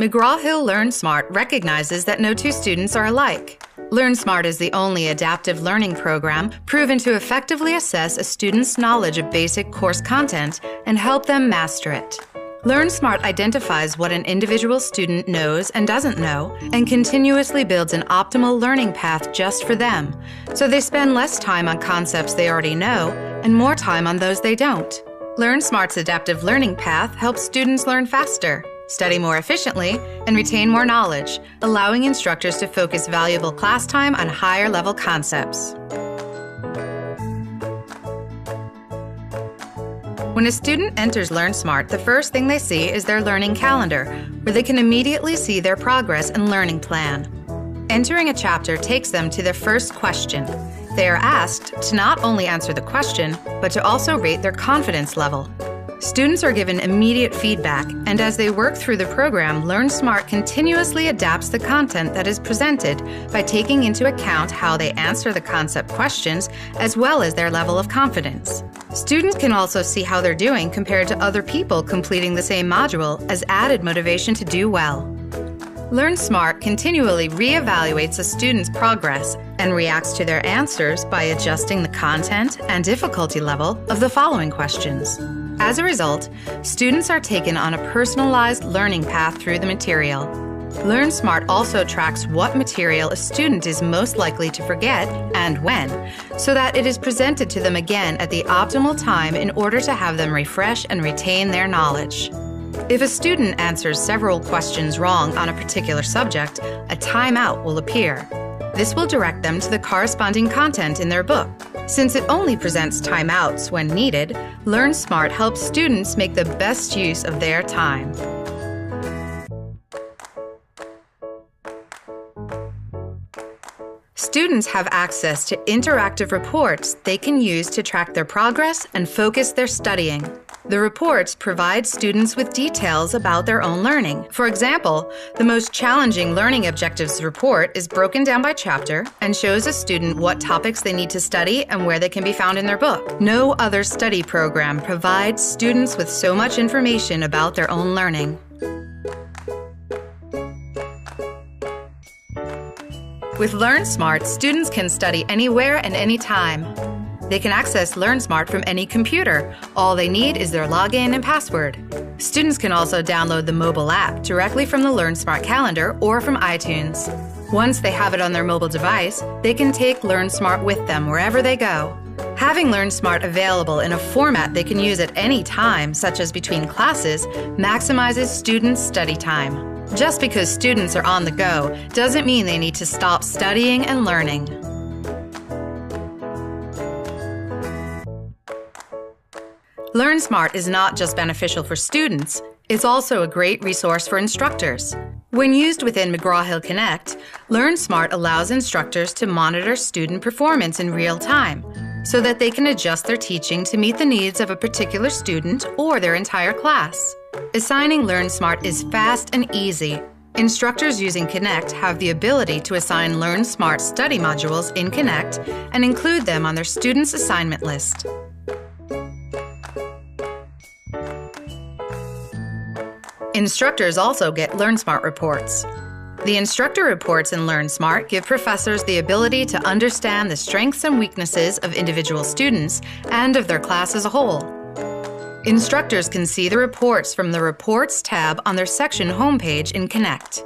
McGrawHill LearnSmart recognizes that no two students are alike. LearnSmart is the only adaptive learning program proven to effectively assess a student's knowledge of basic course content and help them master it. LearnSmart identifies what an individual student knows and doesn't know and continuously builds an optimal learning path just for them, so they spend less time on concepts they already know and more time on those they don't. LearnSmart's adaptive learning path helps students learn faster, study more efficiently, and retain more knowledge, allowing instructors to focus valuable class time on higher-level concepts. When a student enters LearnSmart, the first thing they see is their learning calendar, where they can immediately see their progress and learning plan. Entering a chapter takes them to their first question. They are asked to not only answer the question, but to also rate their confidence level. Students are given immediate feedback, and as they work through the program, LearnSmart continuously adapts the content that is presented by taking into account how they answer the concept questions as well as their level of confidence. Students can also see how they're doing compared to other people completing the same module as added motivation to do well. LearnSmart continually reevaluates a student's progress and reacts to their answers by adjusting the content and difficulty level of the following questions. As a result, students are taken on a personalized learning path through the material. LearnSmart also tracks what material a student is most likely to forget and when, so that it is presented to them again at the optimal time in order to have them refresh and retain their knowledge. If a student answers several questions wrong on a particular subject, a timeout will appear. This will direct them to the corresponding content in their book. Since it only presents timeouts when needed, LearnSmart helps students make the best use of their time. Students have access to interactive reports they can use to track their progress and focus their studying. The reports provide students with details about their own learning. For example, the most challenging learning objectives report is broken down by chapter and shows a student what topics they need to study and where they can be found in their book. No other study program provides students with so much information about their own learning. With LearnSmart, students can study anywhere and anytime. They can access LearnSmart from any computer. All they need is their login and password. Students can also download the mobile app directly from the LearnSmart calendar or from iTunes. Once they have it on their mobile device, they can take LearnSmart with them wherever they go. Having LearnSmart available in a format they can use at any time, such as between classes, maximizes students' study time. Just because students are on the go doesn't mean they need to stop studying and learning. LearnSmart is not just beneficial for students, it's also a great resource for instructors. When used within McGrawHill Connect, LearnSmart allows instructors to monitor student performance in real time so that they can adjust their teaching to meet the needs of a particular student or their entire class. Assigning LearnSmart is fast and easy. Instructors using Connect have the ability to assign LearnSmart study modules in Connect and include them on their students' assignment list. Instructors also get LearnSmart reports. The instructor reports in LearnSmart give professors the ability to understand the strengths and weaknesses of individual students and of their class as a whole. Instructors can see the reports from the Reports tab on their section homepage in Connect.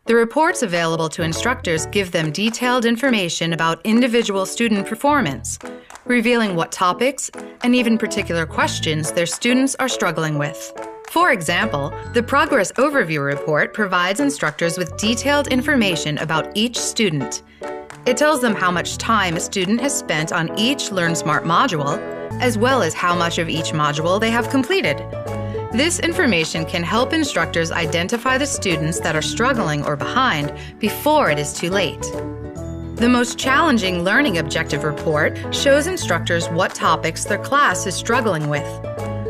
The reports available to instructors give them detailed information about individual student performance, revealing what topics and even particular questions their students are struggling with. For example, the Progress Overview report provides instructors with detailed information about each student. It tells them how much time a student has spent on each LearnSmart module, as well as how much of each module they have completed. This information can help instructors identify the students that are struggling or behind before it is too late. The most challenging learning objective report shows instructors what topics their class is struggling with.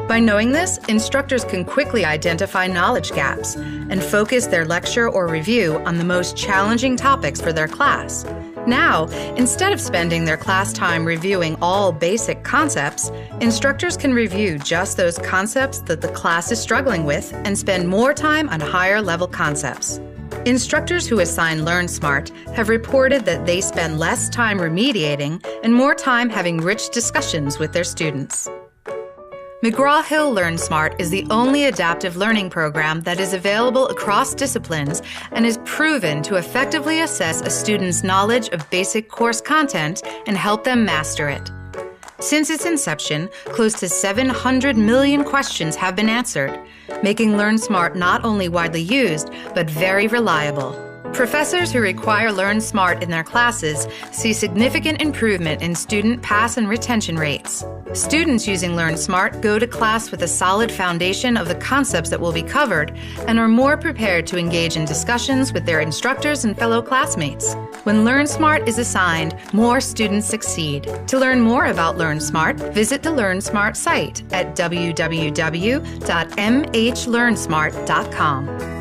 By knowing this, instructors can quickly identify knowledge gaps and focus their lecture or review on the most challenging topics for their class. Now, instead of spending their class time reviewing all basic concepts, instructors can review just those concepts that the class is struggling with and spend more time on higher-level concepts. Instructors who assign LearnSmart have reported that they spend less time remediating and more time having rich discussions with their students. McGrawHill LearnSmart is the only adaptive learning program that is available across disciplines and is proven to effectively assess a student's knowledge of basic course content and help them master it. Since its inception, close to 700 million questions have been answered, making LearnSmart not only widely used, but very reliable. Professors who require LearnSmart in their classes see significant improvement in student pass and retention rates. Students using LearnSmart go to class with a solid foundation of the concepts that will be covered and are more prepared to engage in discussions with their instructors and fellow classmates. When LearnSmart is assigned, more students succeed. To learn more about LearnSmart, visit the LearnSmart site at www.mhlearnsmart.com.